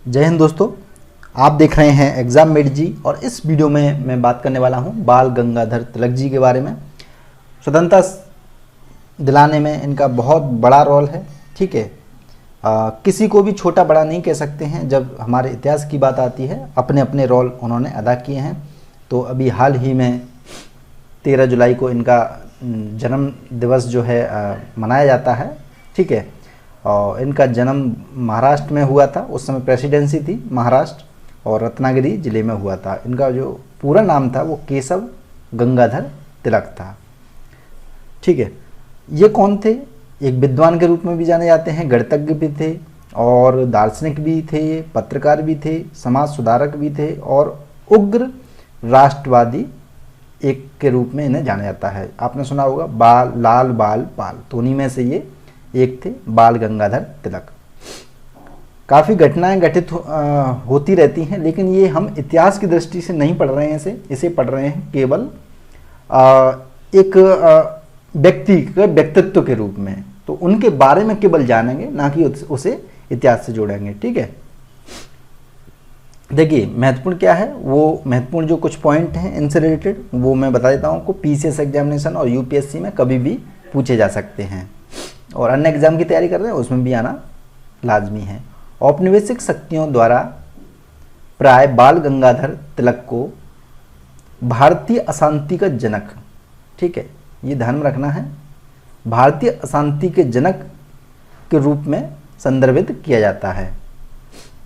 जय हिंद दोस्तों, आप देख रहे हैं एग्जाम मेड जी और इस वीडियो में मैं बात करने वाला हूं बाल गंगाधर तिलक जी के बारे में। स्वतंत्रता दिलाने में इनका बहुत बड़ा रोल है। ठीक है, किसी को भी छोटा बड़ा नहीं कह सकते हैं। जब हमारे इतिहास की बात आती है, अपने अपने रोल उन्होंने अदा किए हैं। तो अभी हाल ही में 13 जुलाई को इनका जन्म दिवस जो है मनाया जाता है। ठीक है, और इनका जन्म महाराष्ट्र में हुआ था। उस समय प्रेसिडेंसी थी महाराष्ट्र और रत्नागिरी जिले में हुआ था। इनका जो पूरा नाम था वो केशव गंगाधर तिलक था। ठीक है, ये कौन थे? एक विद्वान के रूप में भी जाने जाते हैं, गणितज्ञ भी थे और दार्शनिक भी थे, पत्रकार भी थे, समाज सुधारक भी थे और उग्र राष्ट्रवादी एक के रूप में इन्हें जाना जाता है। आपने सुना होगा लाल बाल पाल, तो उन्हीं में से ये एक थे बाल गंगाधर तिलक। काफ़ी घटनाएं घटित होती रहती हैं, लेकिन ये हम इतिहास की दृष्टि से नहीं पढ़ रहे हैं, इसे पढ़ रहे हैं केवल एक व्यक्ति के व्यक्तित्व के रूप में। तो उनके बारे में केवल जानेंगे, ना कि उसे इतिहास से जोड़ेंगे। ठीक है, देखिए महत्वपूर्ण क्या है, वो महत्वपूर्ण जो कुछ पॉइंट हैं इनसे रिलेटेड वो मैं बता देता हूँ आपको। पीसीएस एग्जामिनेशन और यूपीएससी में कभी भी पूछे जा सकते हैं और अन्य एग्जाम की तैयारी कर रहे हैं उसमें भी आना लाजमी है। औपनिवेशिक शक्तियों द्वारा प्राय बाल गंगाधर तिलक को भारतीय अशांति का जनक, ठीक है, ये ध्यान में रखना है, भारतीय अशांति के जनक के रूप में संदर्भित किया जाता है।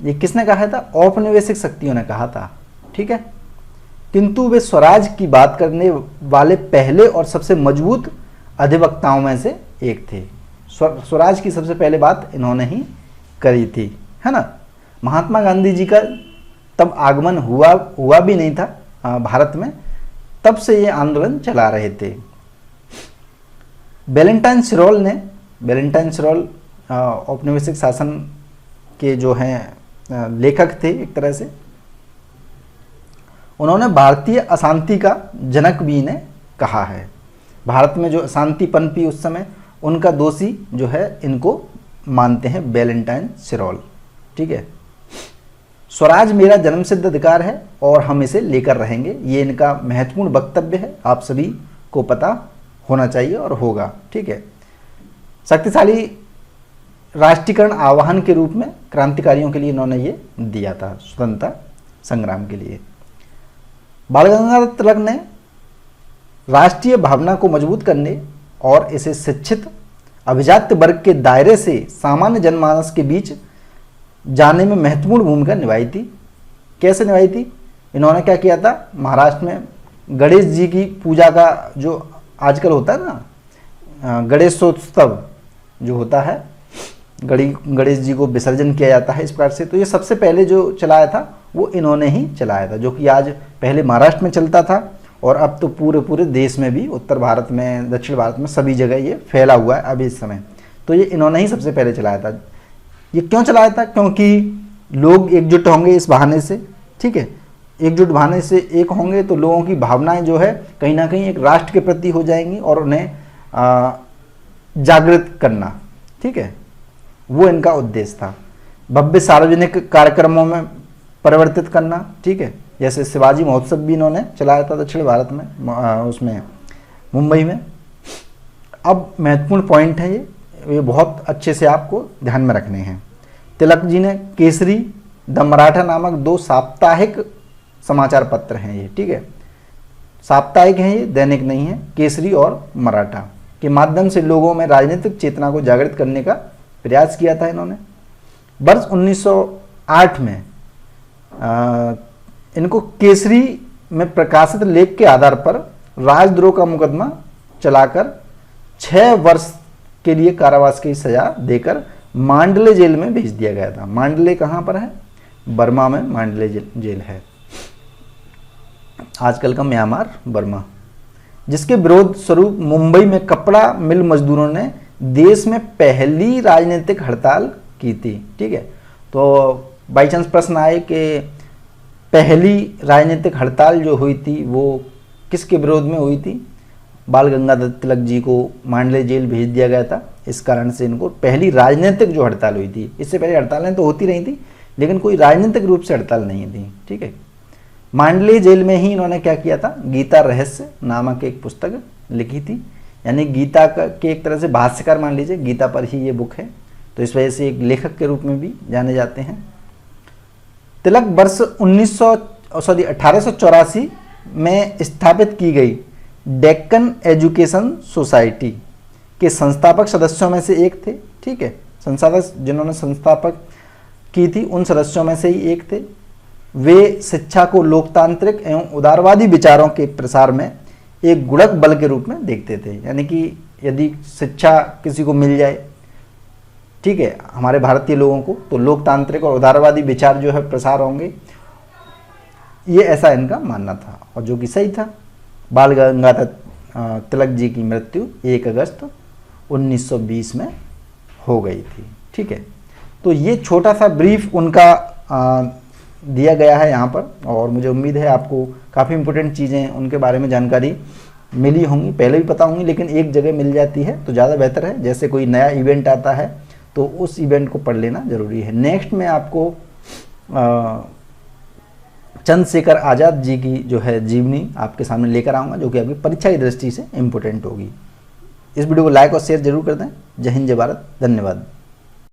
ये किसने कहा था? औपनिवेशिक शक्तियों ने कहा था। ठीक है, किंतु वे स्वराज की बात करने वाले पहले और सबसे मजबूत अधिवक्ताओं में से एक थे। स्वराज की सबसे पहले बात इन्होंने ही करी थी, है ना। महात्मा गांधी जी का तब आगमन हुआ भी नहीं था भारत में, तब से ये आंदोलन चला रहे थे। वैलेंटाइन सिरोल औपनिवेशिक शासन के जो हैं लेखक थे एक तरह से। उन्होंने भारतीय अशांति का जनक भी इन्हें कहा है। भारत में जो अशांति पनपी उस समय, उनका दोषी जो है इनको मानते हैं वैलेंटाइन सिरोल। ठीक है, स्वराज मेरा जन्मसिद्ध अधिकार है और हम इसे लेकर रहेंगे, ये इनका महत्वपूर्ण वक्तव्य है, आप सभी को पता होना चाहिए और होगा। ठीक है, शक्तिशाली राष्ट्रीयकरण आह्वान के रूप में क्रांतिकारियों के लिए इन्होंने ये दिया था, स्वतंत्रता संग्राम के लिए। बाल गंगाधर तिलक ने राष्ट्रीय भावना को मजबूत करने और इसे शिक्षित अभिजात वर्ग के दायरे से सामान्य जनमानस के बीच जाने में महत्वपूर्ण भूमिका निभाई थी। कैसे निभाई थी? इन्होंने क्या किया था, महाराष्ट्र में गणेश जी की पूजा का जो आजकल होता है ना, गणेशोत्सव जो होता है, गणेश जी को विसर्जन किया जाता है इस प्रकार से। तो ये सबसे पहले जो चलाया था वो इन्होंने ही चलाया था, जो कि आज पहले महाराष्ट्र में चलता था और अब तो पूरे देश में भी, उत्तर भारत में, दक्षिण भारत में, सभी जगह ये फैला हुआ है अभी इस समय। तो ये इन्होंने ही सबसे पहले चलाया था। ये क्यों चलाया था? क्योंकि लोग एकजुट होंगे इस बहाने से। ठीक है, एकजुट बहाने से एक होंगे तो लोगों की भावनाएं जो है कहीं ना कहीं एक राष्ट्र के प्रति हो जाएंगी और उन्हें जागृत करना, ठीक है, वो इनका उद्देश्य था। भव्य सार्वजनिक कार्यक्रमों में परिवर्तित करना, ठीक है, जैसे शिवाजी महोत्सव भी इन्होंने चलाया था दक्षिण भारत में, उसमें मुंबई में। अब महत्वपूर्ण पॉइंट है ये बहुत अच्छे से आपको ध्यान में रखने हैं। तिलक जी ने केसरी, द मराठा नामक 2 साप्ताहिक समाचार पत्र हैं ये, ठीक है, साप्ताहिक हैं ये, दैनिक नहीं है। केसरी और मराठा के माध्यम से लोगों में राजनीतिक चेतना को जागृत करने का प्रयास किया था इन्होंने। वर्ष 1908 में इनको केसरी में प्रकाशित लेख के आधार पर राजद्रोह का मुकदमा चलाकर 6 वर्ष के लिए कारावास की सजा देकर मांडले जेल में भेज दिया गया था। मांडले कहाँ पर है? बर्मा में मांडले जेल है, आजकल का म्यांमार, बर्मा। जिसके विरोध स्वरूप मुंबई में कपड़ा मिल मजदूरों ने देश में पहली राजनीतिक हड़ताल की थी। ठीक है, तो बाई चांस प्रश्न आए कि पहली राजनीतिक हड़ताल जो हुई थी वो किसके विरोध में हुई थी? बाल गंगाधर तिलक जी को मांडले जेल भेज दिया गया था, इस कारण से इनको पहली राजनीतिक जो हड़ताल हुई थी, इससे पहले हड़तालें तो होती रही थी लेकिन कोई राजनीतिक रूप से हड़ताल नहीं थी। ठीक है, मांडली जेल में ही इन्होंने क्या किया था, गीता रहस्य नामक एक पुस्तक लिखी थी, यानी गीता के एक तरह से भाष्यकार मान लीजिए, गीता पर ही ये बुक है, तो इस वजह से एक लेखक के रूप में भी जाने जाते हैं। तिलक वर्ष 1884 में स्थापित की गई डेक्कन एजुकेशन सोसाइटी के संस्थापक सदस्यों में से एक थे। ठीक है, संस्थापक जिन्होंने संस्थापक की थी उन सदस्यों में से ही एक थे। वे शिक्षा को लोकतांत्रिक एवं उदारवादी विचारों के प्रसार में एक गुणक बल के रूप में देखते थे, यानी कि यदि शिक्षा किसी को मिल जाए, ठीक है, हमारे भारतीय लोगों को, तो लोकतांत्रिक और उदारवादी विचार जो है प्रसार होंगे, ये ऐसा इनका मानना था, और जो कि सही था। बाल गंगाधर तिलक जी की मृत्यु 1 अगस्त 1920 में हो गई थी। ठीक है, तो ये छोटा सा ब्रीफ उनका दिया गया है यहाँ पर, और मुझे उम्मीद है आपको काफ़ी इंपॉर्टेंट चीज़ें उनके बारे में जानकारी मिली होंगी, पहले भी पता होंगी, लेकिन एक जगह मिल जाती है तो ज़्यादा बेहतर है। जैसे कोई नया इवेंट आता है तो उस इवेंट को पढ़ लेना ज़रूरी है। नेक्स्ट में आपको चंद्रशेखर आज़ाद जी की जो है जीवनी आपके सामने लेकर आऊँगा, जो कि आपकी परीक्षा की दृष्टि से इम्पोर्टेंट होगी। इस वीडियो को लाइक और शेयर जरूर कर दें। जय हिंद, जय भारत, धन्यवाद।